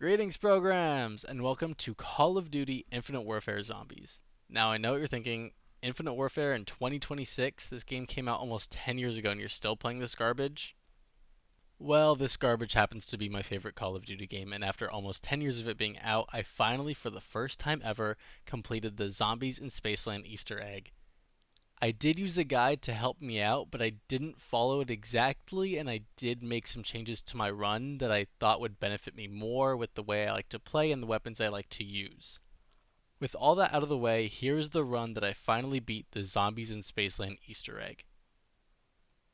Greetings, programs, and welcome to Call of Duty Infinite Warfare Zombies. Now, I know what you're thinking. Infinite Warfare in 2026? This game came out almost 10 years ago and you're still playing this garbage? Well, this garbage happens to be my favorite Call of Duty game, and after almost 10 years of it being out, I finally, for the first time ever, completed the Zombies in Spaceland Easter egg. I did use a guide to help me out, but I didn't follow it exactly, and I did make some changes to my run that I thought would benefit me more with the way I like to play and the weapons I like to use. With all that out of the way, here's the run that I finally beat the Zombies in Spaceland Easter egg.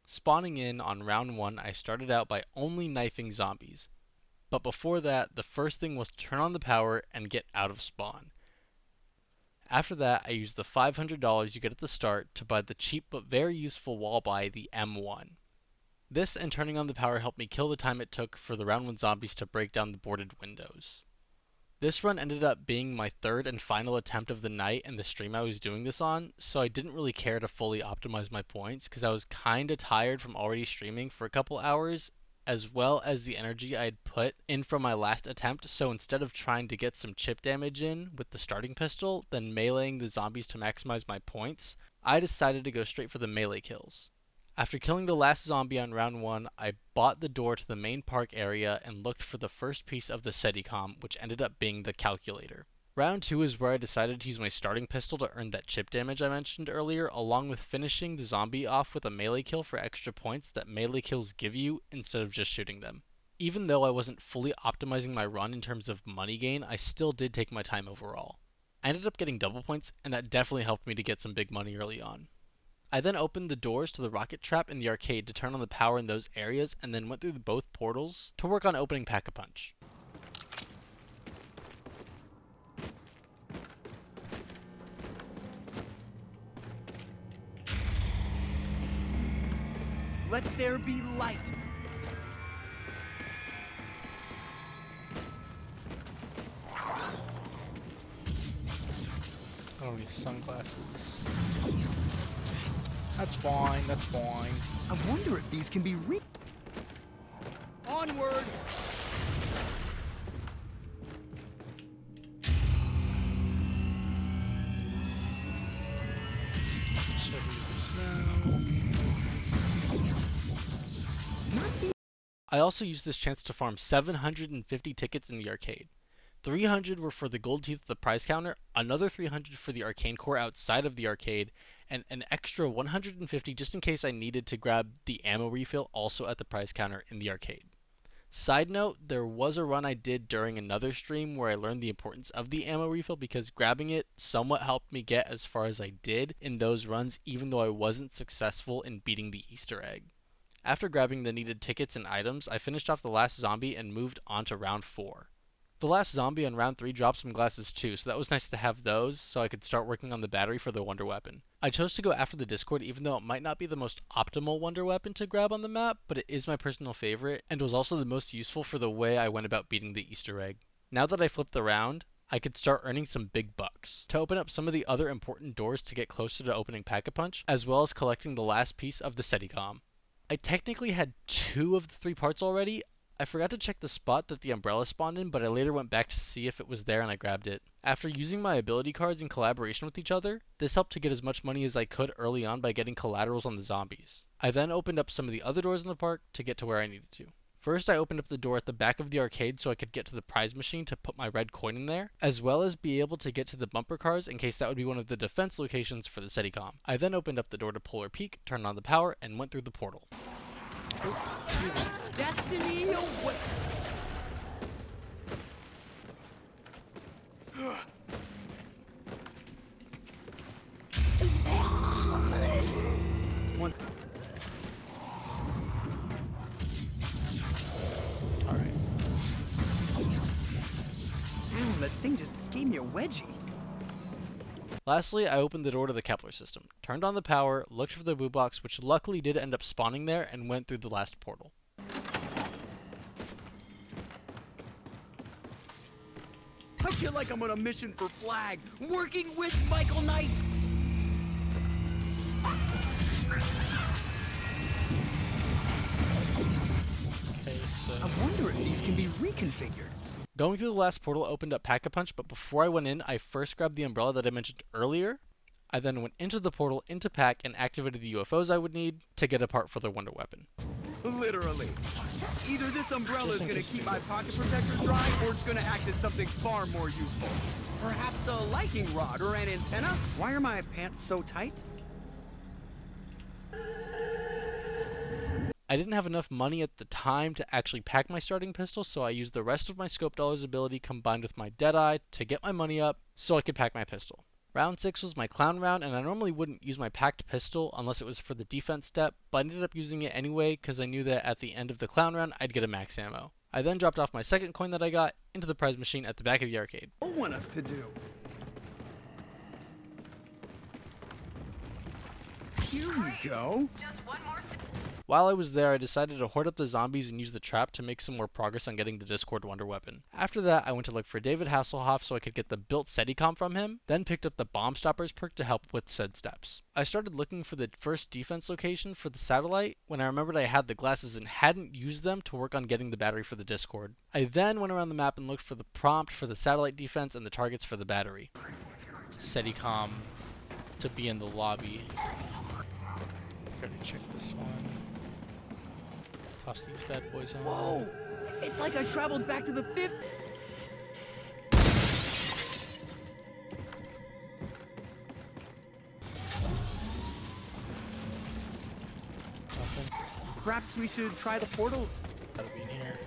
Spawning in on round 1, I started out by only knifing zombies. But before that, the first thing was to turn on the power and get out of spawn. After that, I used the $500 you get at the start to buy the cheap but very useful wall buy, the M1. This and turning on the power helped me kill the time it took for the round 1 zombies to break down the boarded windows. This run ended up being my third and final attempt of the night and the stream I was doing this on, so I didn't really care to fully optimize my points because I was kinda tired from already streaming for a couple hours, as well as the energy I had put in from my last attempt, so instead of trying to get some chip damage in with the starting pistol, then meleeing the zombies to maximize my points, I decided to go straight for the melee kills. After killing the last zombie on round 1, I bought the door to the main park area and looked for the first piece of the SETICOM, which ended up being the calculator. Round 2 is where I decided to use my starting pistol to earn that chip damage I mentioned earlier, along with finishing the zombie off with a melee kill for extra points that melee kills give you instead of just shooting them. Even though I wasn't fully optimizing my run in terms of money gain, I still did take my time overall. I ended up getting double points, and that definitely helped me to get some big money early on. I then opened the doors to the rocket trap in the arcade to turn on the power in those areas, and then went through both portals to work on opening Pack-a-Punch. Let there be light. Oh, these sunglasses. That's fine, that's fine. I wonder if these can be Onward! I also used this chance to farm 750 tickets in the arcade. 300 were for the gold teeth at the prize counter, another 300 for the arcane core outside of the arcade, and an extra 150 just in case I needed to grab the ammo refill also at the prize counter in the arcade. Side note, there was a run I did during another stream where I learned the importance of the ammo refill because grabbing it somewhat helped me get as far as I did in those runs even though I wasn't successful in beating the Easter egg. After grabbing the needed tickets and items, I finished off the last zombie and moved on to round 4. The last zombie on round 3 dropped some glasses too, so that was nice to have those so I could start working on the battery for the wonder weapon. I chose to go after the Discord even though it might not be the most optimal wonder weapon to grab on the map, but it is my personal favorite and was also the most useful for the way I went about beating the Easter egg. Now that I flipped the round, I could start earning some big bucks to open up some of the other important doors to get closer to opening Pack-a-Punch, as well as collecting the last piece of the SETICOM. I technically had 2 of the 3 parts already. I forgot to check the spot that the umbrella spawned in, but I later went back to see if it was there and I grabbed it. After using my ability cards in collaboration with each other, this helped to get as much money as I could early on by getting collaterals on the zombies. I then opened up some of the other doors in the park to get to where I needed to. First, I opened up the door at the back of the arcade so I could get to the prize machine to put my red coin in there, as well as be able to get to the bumper cars in case that would be one of the defense locations for the SETICOM. I then opened up the door to Polar Peak, turned on the power, and went through the portal. Destiny away. Alright. Ow, that thing just gave me a wedgie. Lastly, I opened the door to the Kepler system, turned on the power, looked for the boo box, which luckily did end up spawning there, and went through the last portal. I feel like I'm on a mission for Flag, working with Michael Knight. Okay, so I wonder if these can be reconfigured. Going through the last portal opened up Pack-a-Punch, but before I went in, I first grabbed the umbrella that I mentioned earlier. I then went into the portal, into Pack, and activated the UFOs I would need to get a part for the Wonder Weapon. Literally. Either this umbrella is gonna keep my pocket protector dry, or it's gonna act as something far more useful. Perhaps a lightning rod or an antenna? Why are my pants so tight? I didn't have enough money at the time to actually pack my starting pistol, so I used the rest of my scope dollars ability combined with my Deadeye to get my money up so I could pack my pistol. Round 6 was my clown round, and I normally wouldn't use my packed pistol unless it was for the defense step, but I ended up using it anyway because I knew that at the end of the clown round I'd get a max ammo. I then dropped off my second coin that I got into the prize machine at the back of the arcade. What do you want us to do? Here we go. Just one more. While I was there, I decided to hoard up the zombies and use the trap to make some more progress on getting the Discord Wonder Weapon. After that, I went to look for David Hasselhoff so I could get the built SETICOM from him, then picked up the Bomb Stoppers perk to help with said steps. I started looking for the first defense location for the satellite when I remembered I had the glasses and hadn't used them to work on getting the battery for the Discord. I then went around the map and looked for the prompt for the satellite defense and the targets for the battery. SETICOM to be in the lobby. Gotta check this one. Toss these bad boys on. Whoa! It's like I traveled back to the 50s. Nothing. Perhaps we should try the portals. Gotta be in here.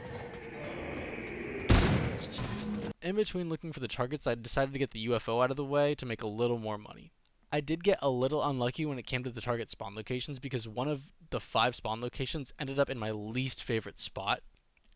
In between looking for the targets, I decided to get the UFO out of the way to make a little more money. I did get a little unlucky when it came to the target spawn locations because one of the 5 spawn locations ended up in my least favorite spot.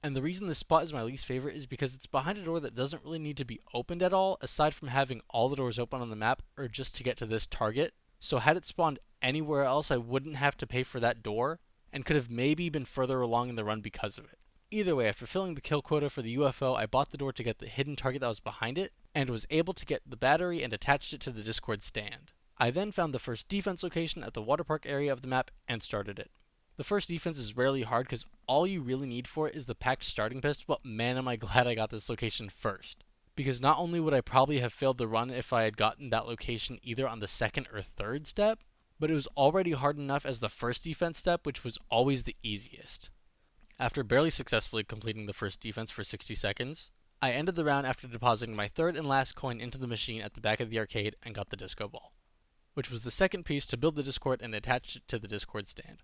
And the reason this spot is my least favorite is because it's behind a door that doesn't really need to be opened at all, aside from having all the doors open on the map or just to get to this target. So had it spawned anywhere else, I wouldn't have to pay for that door and could have maybe been further along in the run because of it. Either way, after filling the kill quota for the UFO, I bought the door to get the hidden target that was behind it and was able to get the battery and attached it to the Discord stand. I then found the first defense location at the water park area of the map and started it. The first defense is rarely hard because all you really need for it is the packed starting pistol, but man am I glad I got this location first. Because not only would I probably have failed the run if I had gotten that location either on the second or third step, but it was already hard enough as the first defense step, which was always the easiest. After barely successfully completing the first defense for 60 seconds, I ended the round after depositing my third and last coin into the machine at the back of the arcade and got the disco ball, which was the second piece to build the Discord and attach it to the Discord stand.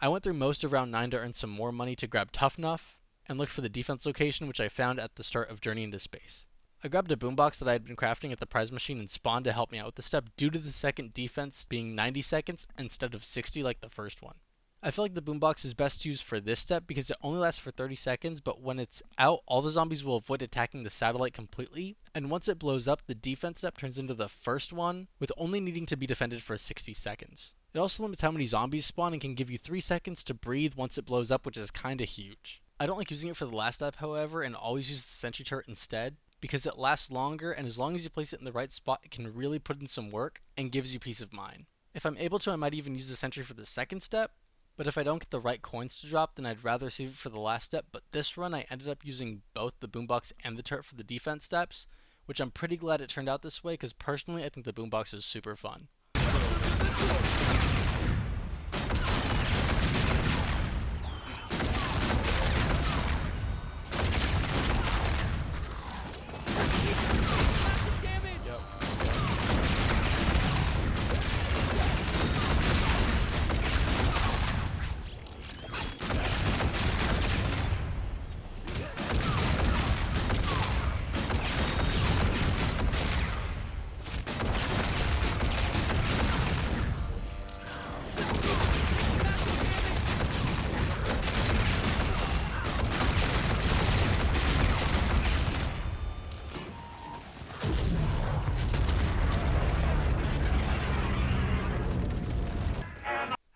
I went through most of round 9 to earn some more money to grab Tough Enough, and looked for the defense location which I found at the start of Journey into Space. I grabbed a boombox that I had been crafting at the prize machine and spawned to help me out with the step due to the second defense being 90 seconds instead of 60 like the first one. I feel like the boombox is best used for this step because it only lasts for 30 seconds, but when it's out, all the zombies will avoid attacking the satellite completely, and once it blows up, the defense step turns into the first one, with only needing to be defended for 60 seconds. It also limits how many zombies spawn and can give you 3 seconds to breathe once it blows up, which is kinda huge. I don't like using it for the last step, however, and always use the sentry turret instead, because it lasts longer, and as long as you place it in the right spot, it can really put in some work and gives you peace of mind. If I'm able to, I might even use the sentry for the second step, but if I don't get the right coins to drop, then I'd rather save it for the last step. But this run, I ended up using both the boombox and the turret for the defense steps, which I'm pretty glad it turned out this way, because personally, I think the boombox is super fun.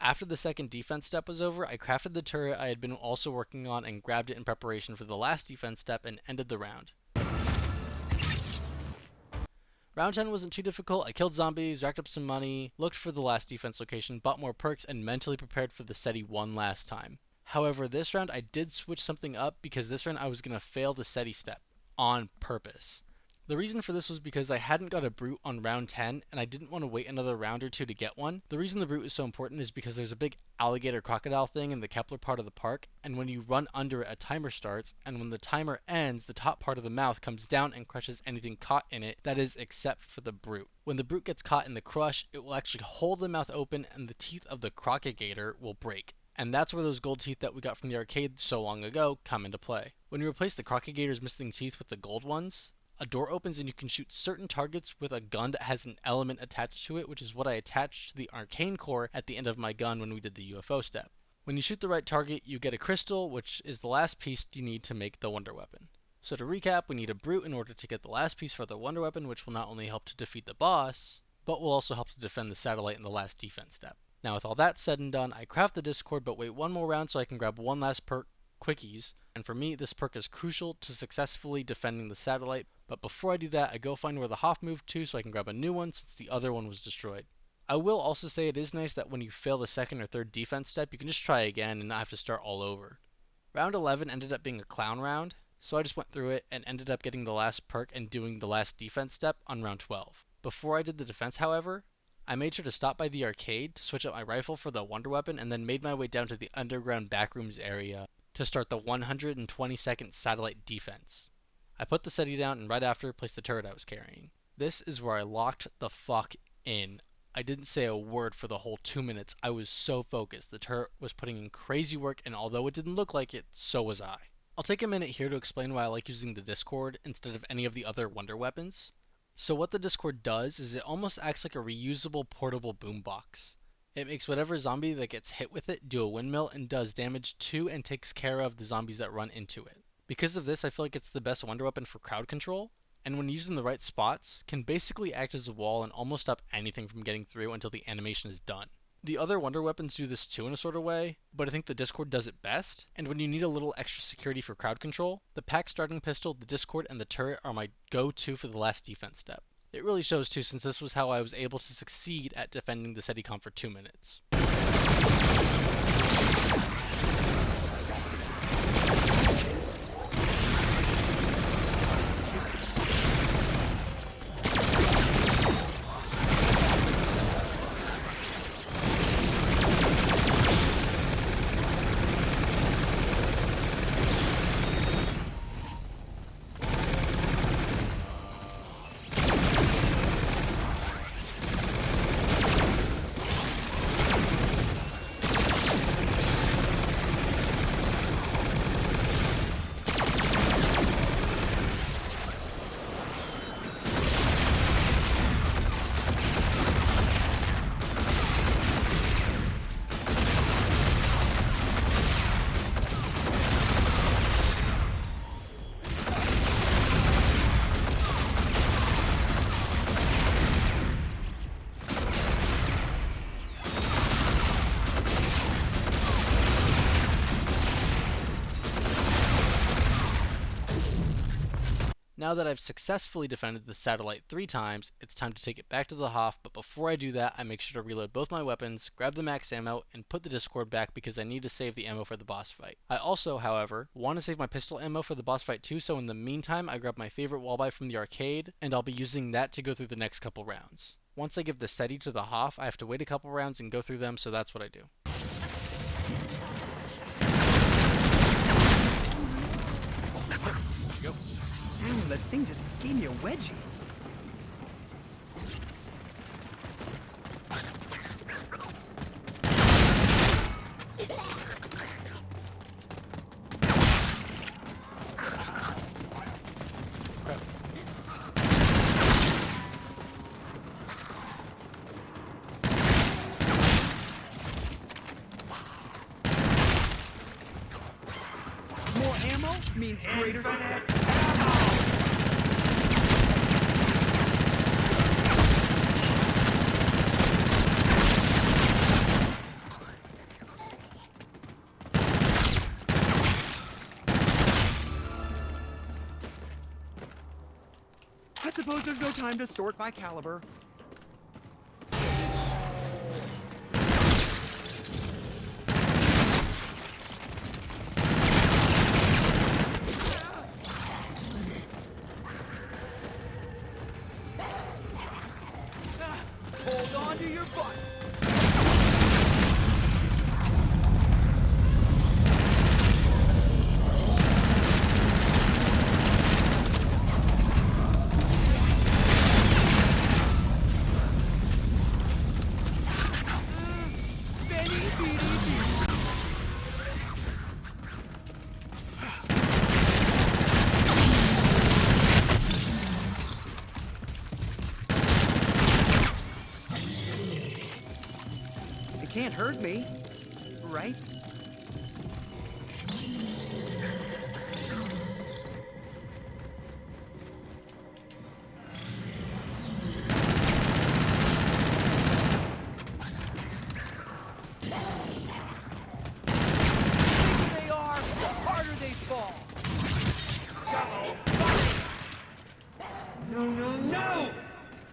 After the second defense step was over, I crafted the turret I had been also working on and grabbed it in preparation for the last defense step and ended the round. Round 10 wasn't too difficult. I killed zombies, racked up some money, looked for the last defense location, bought more perks, and mentally prepared for the SETI one last time. However, this round I did switch something up because this round I was going to fail the SETI step. on purpose. The reason for this was because I hadn't got a brute on round 10 and I didn't want to wait another round or two to get one. The reason the brute is so important is because there's a big alligator crocodile thing in the Kepler part of the park, and when you run under it, a timer starts, and when the timer ends, the top part of the mouth comes down and crushes anything caught in it, that is, except for the brute. When the brute gets caught in the crush, it will actually hold the mouth open and the teeth of the crocodile will break. And that's where those gold teeth that we got from the arcade so long ago come into play. When you replace the crocodile's missing teeth with the gold ones, a door opens and you can shoot certain targets with a gun that has an element attached to it, which is what I attached to the arcane core at the end of my gun when we did the UFO step. When you shoot the right target, you get a crystal, which is the last piece you need to make the wonder weapon. So to recap, we need a brute in order to get the last piece for the wonder weapon, which will not only help to defeat the boss, but will also help to defend the satellite in the last defense step. Now with all that said and done, I craft the Discord but wait one more round so I can grab one last perk, Quickies, and for me this perk is crucial to successfully defending the satellite, but before I do that I go find where the Hoff moved to so I can grab a new one since the other one was destroyed. I will also say it is nice that when you fail the second or third defense step you can just try again and not have to start all over. Round 11 ended up being a clown round, so I just went through it and ended up getting the last perk and doing the last defense step on round 12. Before I did the defense however, I made sure to stop by the arcade to switch out my rifle for the wonder weapon and then made my way down to the underground backrooms area to start the 122nd satellite defense. I put the SETI down and right after placed the turret I was carrying. This is where I locked the fuck in. I didn't say a word for the whole 2 minutes. I was so focused. The turret was putting in crazy work and although it didn't look like it, so was I. I'll take a minute here to explain why I like using the Discord instead of any of the other wonder weapons. So what the Discord does is it almost acts like a reusable portable boombox. It makes whatever zombie that gets hit with it do a windmill and does damage to and takes care of the zombies that run into it. Because of this, I feel like it's the best wonder weapon for crowd control, and when used in the right spots, can basically act as a wall and almost stop anything from getting through until the animation is done. The other wonder weapons do this too in a sort of way, but I think the Discord does it best, and when you need a little extra security for crowd control, the pack starting pistol, the Discord, and the turret are my go-to for the last defense step. It really shows too, since this was how I was able to succeed at defending the SETICOM for 2 minutes. Now that I've successfully defended the satellite 3 times, it's time to take it back to the Hoff, but before I do that, I make sure to reload both my weapons, grab the max ammo, and put the Discord back because I need to save the ammo for the boss fight. I also, however, want to save my pistol ammo for the boss fight too, so in the meantime, I grab my favorite wall buy from the arcade, and I'll be using that to go through the next couple rounds. Once I give the SETI to the Hoff, I have to wait a couple rounds and go through them, so that's what I do. Go. Damn, that thing just gave me a wedgie. Crap. More ammo means greater success. I suppose there's no time to sort by caliber. under your butt! It can't hurt me, right? They are, the harder they fall. No, no, no!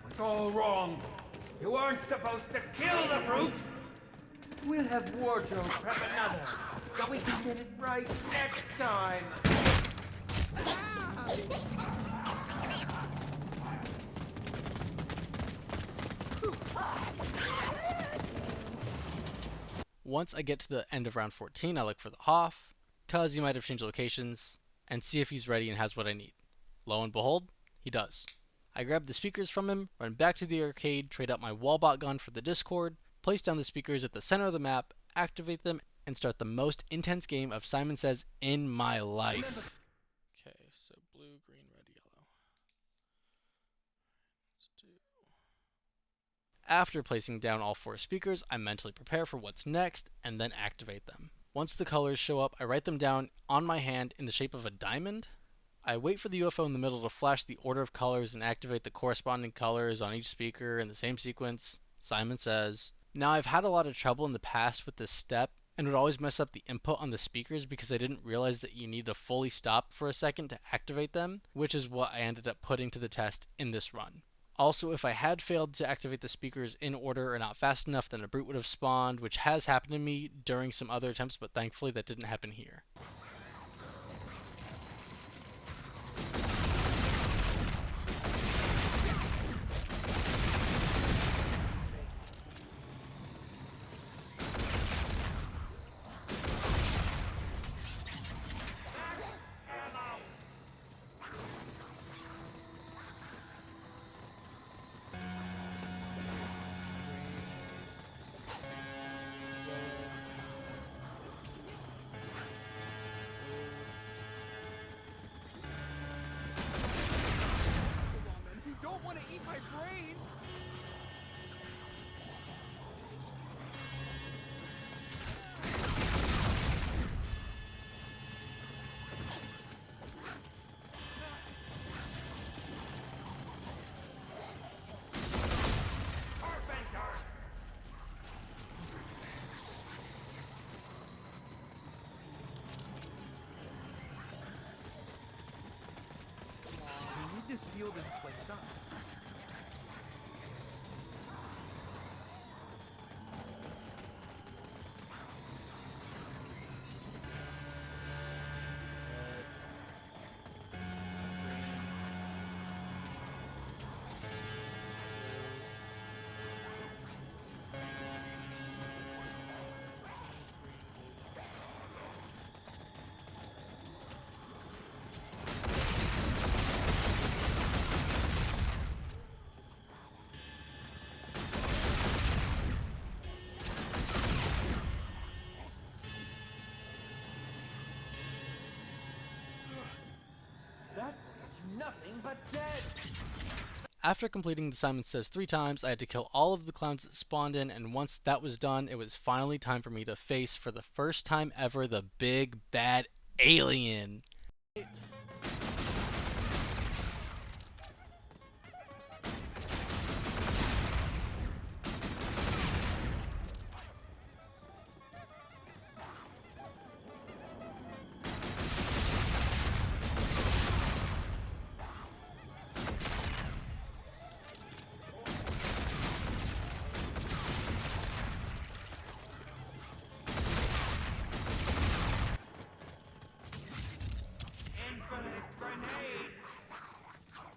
It's all wrong. You aren't supposed to kill the brute. We'll have wardrobe prep another, so we can get it right next time. Once I get to the end of round 14, I look for the Hoff, cause he might have changed locations, and see if he's ready and has what I need. Lo and behold, he does. I grab the speakers from him, run back to the arcade, trade out my Wallbot gun for the Discord, place down the speakers at the center of the map, activate them, and start the most intense game of Simon Says in my life. Okay, so blue, green, red, yellow. Let's do... After placing down all 4 speakers, I mentally prepare for what's next, and then activate them. Once the colors show up, I write them down on my hand in the shape of a diamond. I wait for the UFO in the middle to flash the order of colors and activate the corresponding colors on each speaker in the same sequence. Simon Says. Now, I've had a lot of trouble in the past with this step, and would always mess up the input on the speakers because I didn't realize that you need to fully stop for a second to activate them, which is what I ended up putting to the test in this run. Also, if I had failed to activate the speakers in order or not fast enough, then a brute would have spawned, which has happened to me during some other attempts, but thankfully that didn't happen here. You don't want to eat my brains! We need to seal this place up. That will get you nothing but dead. After completing the Simon Says 3 times, I had to kill all of the clowns that spawned in, and once that was done, it was finally time for me to face, for the first time ever, the big bad alien.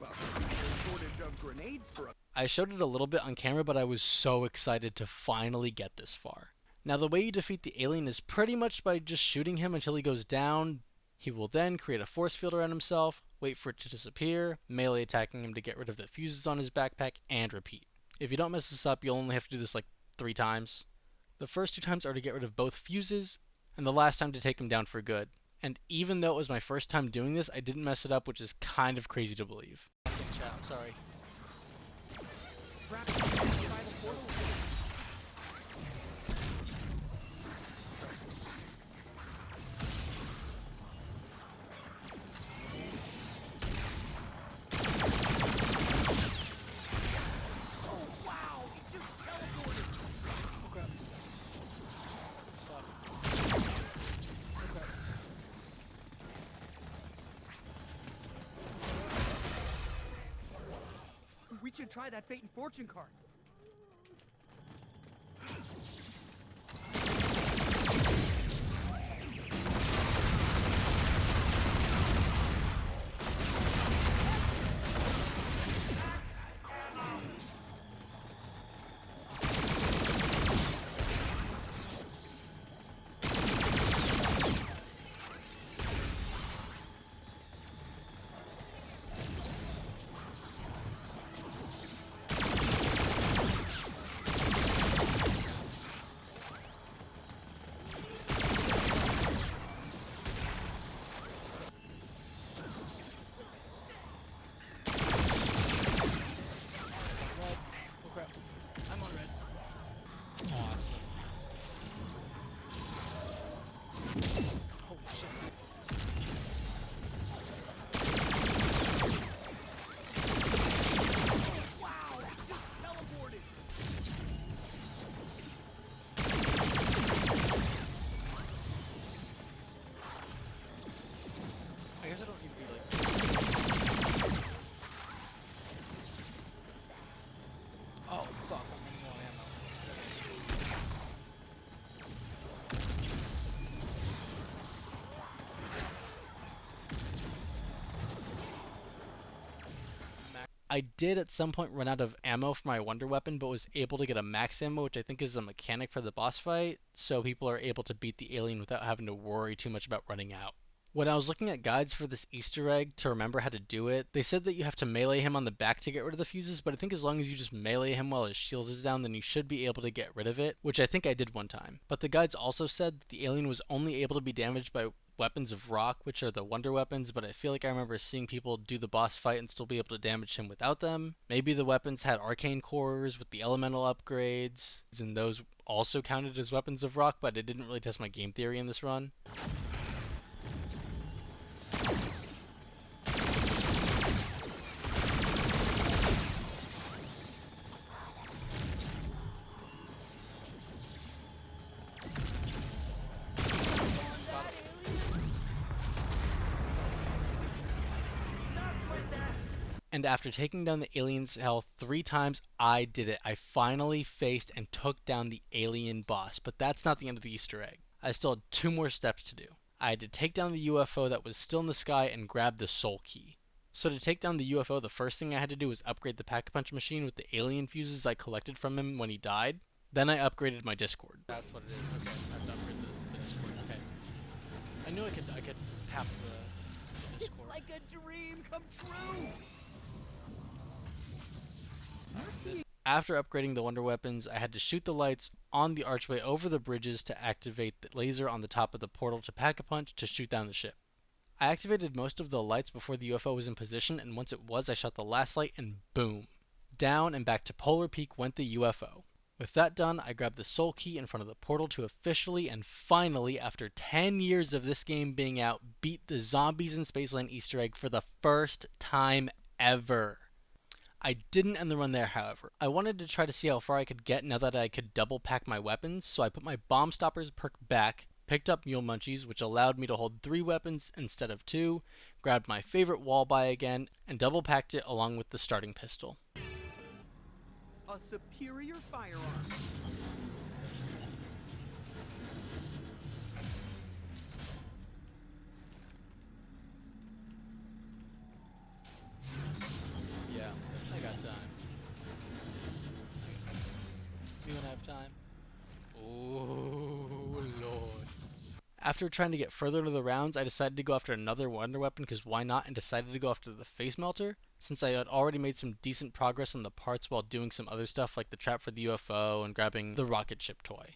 Well, there's a shortage of grenades for a... I showed it a little bit on camera, but I was so excited to finally get this far. Now the way you defeat the alien is pretty much by just shooting him until he goes down. He will then create a force field around himself, wait for it to disappear, melee attacking him to get rid of the fuses on his backpack, and repeat. If you don't mess this up, you'll only have to do this like 3 times. The first 2 times are to get rid of both fuses, and the last time to take him down for good. And even though it was my first time doing this, I didn't mess it up, which is kind of crazy to believe. Chat, I'm sorry. We should try that fate and fortune card. I'm on red. Awesome. Holy shit. Wow, he just teleported. I guess I don't need to be like... Oh, fuck. I'm running low on ammo. I did at some point run out of ammo for my wonder weapon, but was able to get a max ammo, which I think is a mechanic for the boss fight, so people are able to beat the alien without having to worry too much about running out. When I was looking at guides for this Easter egg to remember how to do it, they said that you have to melee him on the back to get rid of the fuses, but I think as long as you just melee him while his shield is down, then you should be able to get rid of it, which I think I did one time. But the guides also said that the alien was only able to be damaged by weapons of rock, which are the wonder weapons, but I feel like I remember seeing people do the boss fight and still be able to damage him without them. Maybe the weapons had arcane cores with the elemental upgrades, and those also counted as weapons of rock, but I didn't really test my game theory in this run. And after taking down the alien's health 3 times, I did it. I finally faced and took down the alien boss, but that's not the end of the Easter egg. I still had 2 more steps to do. I had to take down the UFO that was still in the sky and grab the soul key. So to take down the UFO, the first thing I had to do was upgrade the Pack-a-Punch machine with the alien fuses I collected from him when he died. Then I upgraded my Discord. That's what it is. Okay, I have to upgrade the Discord. Okay. I knew I could tap the Discord. It's like a dream come true. After upgrading the wonder weapons, I had to shoot the lights on the archway over the bridges to activate the laser on the top of the portal to Pack-a-Punch to shoot down the ship. I activated most of the lights before the UFO was in position, and once it was, I shot the last light and boom. Down and back to Polar Peak went the UFO. With that done, I grabbed the soul key in front of the portal to officially and finally, after 10 years of this game being out, beat the Zombies in Spaceland Easter egg for the first time ever. I didn't end the run there, however. I wanted to try to see how far I could get now that I could double pack my weapons, so I put my Bomb Stoppers perk back, picked up Mule Munchies, which allowed me to hold 3 weapons instead of 2, grabbed my favorite wall buy again, and double packed it along with the starting pistol. A superior firearm. Yeah, I got time. After trying to get further into the rounds, I decided to go after another wonder weapon because why not, and decided to go after the face melter, since I had already made some decent progress on the parts while doing some other stuff like the trap for the UFO and grabbing the rocket ship toy.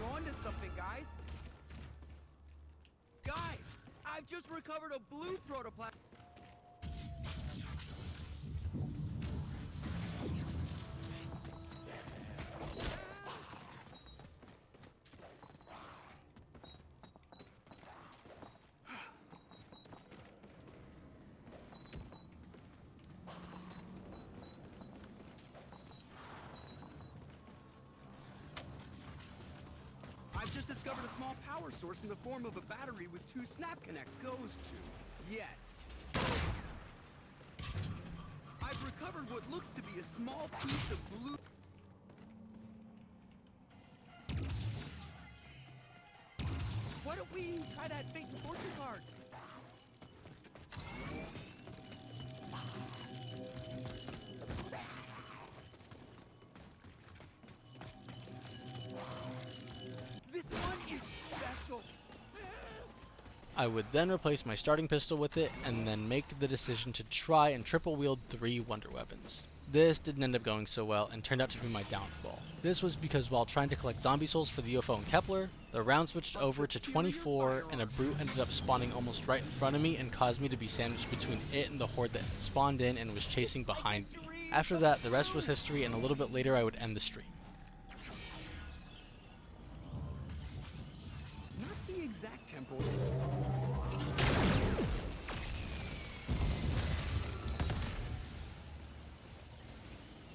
We're on to something, guys. Guys, I've just recovered a blue protoplasm. I've just discovered a small power source in the form of a battery with 2 snap connect goes to. Yet. I've recovered what looks to be a small piece of blue. Why don't we try that fake fortune card? This one is special. I would then replace my starting pistol with it, and then make the decision to try and triple wield 3 wonder weapons. This didn't end up going so well and turned out to be my downfall. This was because while trying to collect zombie souls for the UFO and Kepler, the round switched over to 24 and a brute ended up spawning almost right in front of me and caused me to be sandwiched between it and the horde that spawned in and was chasing behind me. After that, the rest was history, and a little bit later I would end the stream. Not the exact tempo.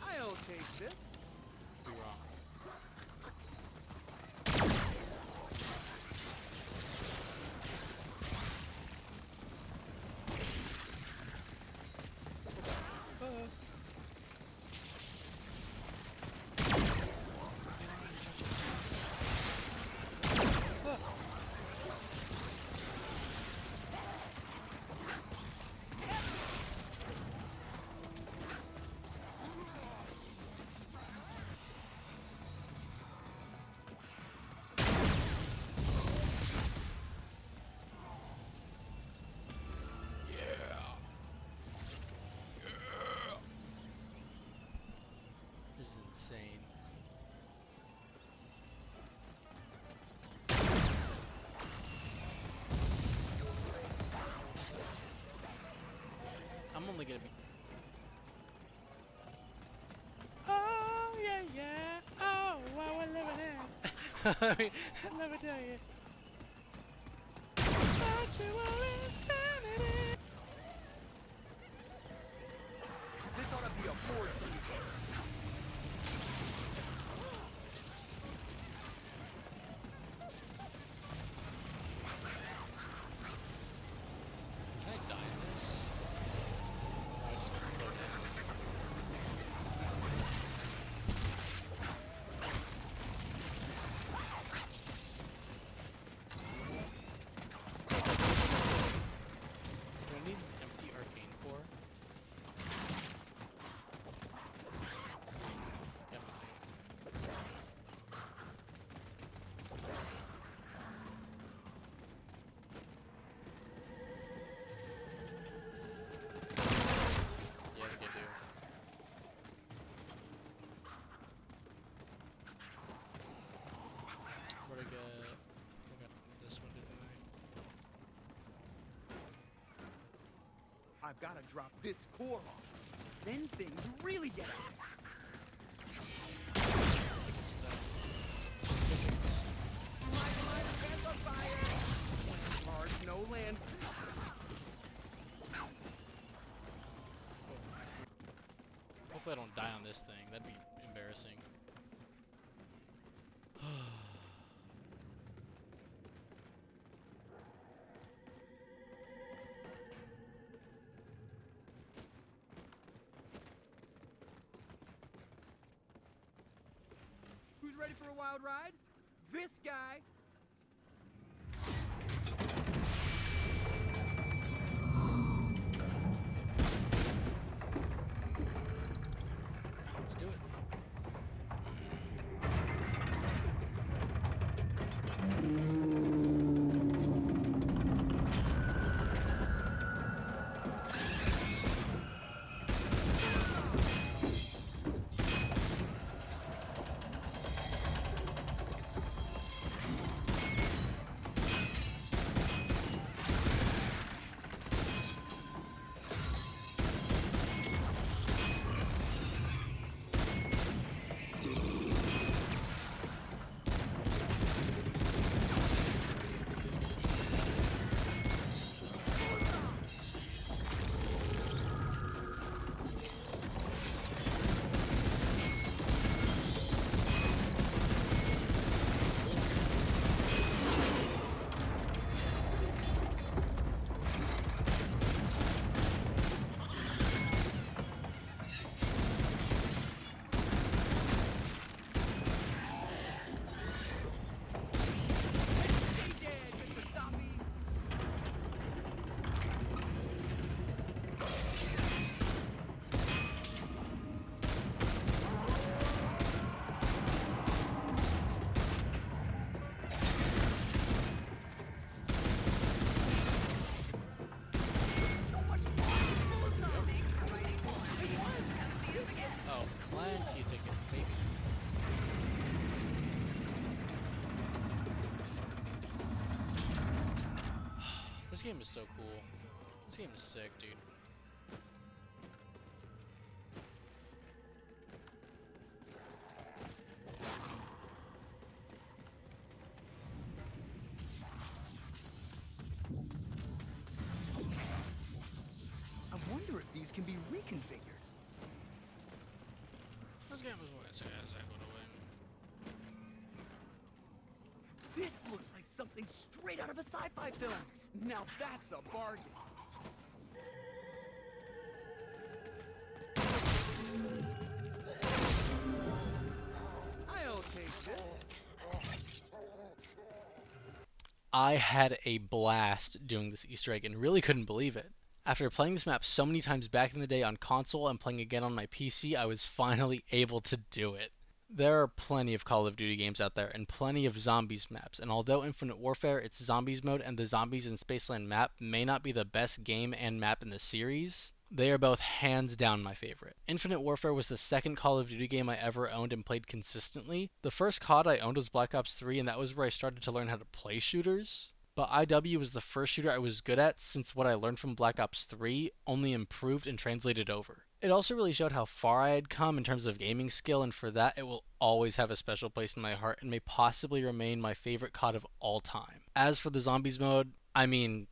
I'll take this. Be wrong. This is insane. I'm only gonna be. Oh yeah yeah. Oh, wow, we're living in. Let me tell you. Virtual insanity. This ought to be a board seat. Can I die in this? I just gonna slow down. Do I need empty arcane core? Yep. Yeah, we can do. Where'd I get? I got this one, didn't I? I've got to drop this core off. Then things really get out. Cars, no land. Hopefully I don't die on this thing. That'd be embarrassing. for a wild ride? This guy. Let's do it. Oh, plenty of tickets, baby. This game is so cool. This game is sick, dude. I wonder if these can be reconfigured. This game is what it says I'm gonna win. This looks like something straight out of a sci-fi film. Now that's a bargain. I'll take this. I had a blast doing this Easter egg and really couldn't believe it. After playing this map so many times back in the day on console and playing again on my PC, I was finally able to do it. There are plenty of Call of Duty games out there and plenty of zombies maps, and although Infinite Warfare, its zombies mode, and the Zombies in Spaceland map may not be the best game and map in the series, they are both hands down my favorite. Infinite Warfare was the second Call of Duty game I ever owned and played consistently. The first COD I owned was Black Ops 3, and that was where I started to learn how to play shooters. But IW was the first shooter I was good at, since what I learned from Black Ops 3 only improved and translated over. It also really showed how far I had come in terms of gaming skill, and for that it will always have a special place in my heart and may possibly remain my favorite COD of all time. As for the zombies mode, I mean,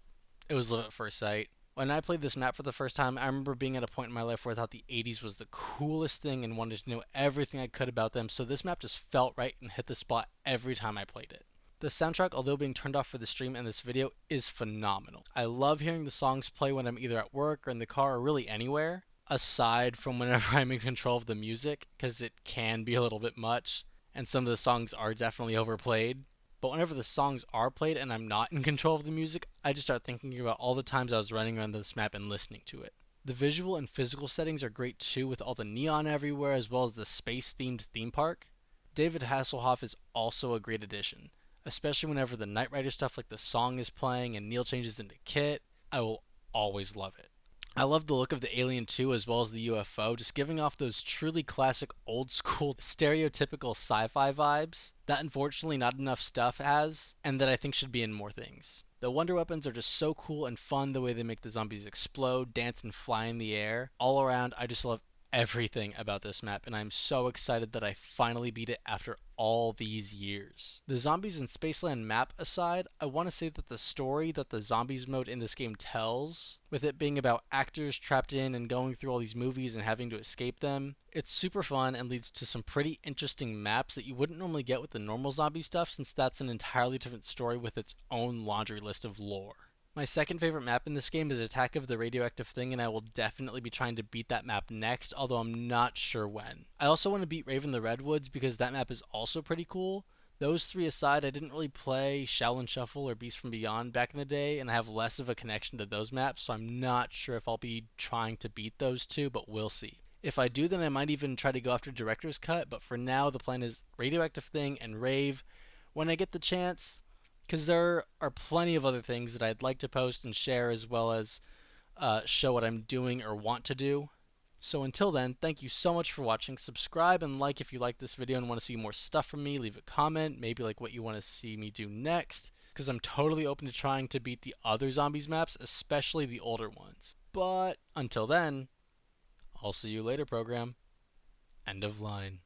it was love at first sight. When I played this map for the first time, I remember being at a point in my life where I thought the 80s was the coolest thing and wanted to know everything I could about them, so this map just felt right and hit the spot every time I played it. The soundtrack, although being turned off for the stream and this video, is phenomenal. I love hearing the songs play when I'm either at work or in the car or really anywhere, aside from whenever I'm in control of the music, because it can be a little bit much, and some of the songs are definitely overplayed. But whenever the songs are played and I'm not in control of the music, I just start thinking about all the times I was running around this map and listening to it. The visual and physical settings are great too, with all the neon everywhere as well as the space-themed theme park. David Hasselhoff is also a great addition, especially whenever the Knight Rider stuff like the song is playing and Neil changes into Kit. I will always love it. I love the look of the Alien 2 as well as the UFO, just giving off those truly classic old school stereotypical sci-fi vibes that unfortunately not enough stuff has, and that I think should be in more things. The wonder weapons are just so cool and fun, the way they make the zombies explode, dance, and fly in the air. All around, I just love everything about this map, and I'm so excited that I finally beat it after all these years. The Zombies in Spaceland map aside, I want to say that the story that the Zombies mode in this game tells, with it being about actors trapped in and going through all these movies and having to escape them, it's super fun and leads to some pretty interesting maps that you wouldn't normally get with the normal zombie stuff, since that's an entirely different story with its own laundry list of lore. My second favorite map in this game is Attack of the Radioactive Thing, and I will definitely be trying to beat that map next, although I'm not sure when. I also want to beat Raven the Redwoods because that map is also pretty cool. Those three aside, I didn't really play Shaolin Shuffle or Beast from Beyond back in the day, and I have less of a connection to those maps, so I'm not sure if I'll be trying to beat those two, but we'll see. If I do, then I might even try to go after Director's Cut, but for now the plan is Radioactive Thing and Rave when I get the chance, because there are plenty of other things that I'd like to post and share, as well as show what I'm doing or want to do. So until then, thank you so much for watching. Subscribe and like if you like this video and want to see more stuff from me. Leave a comment, maybe like what you want to see me do next, because I'm totally open to trying to beat the other zombies maps, especially the older ones. But until then, I'll see you later, program. End of line.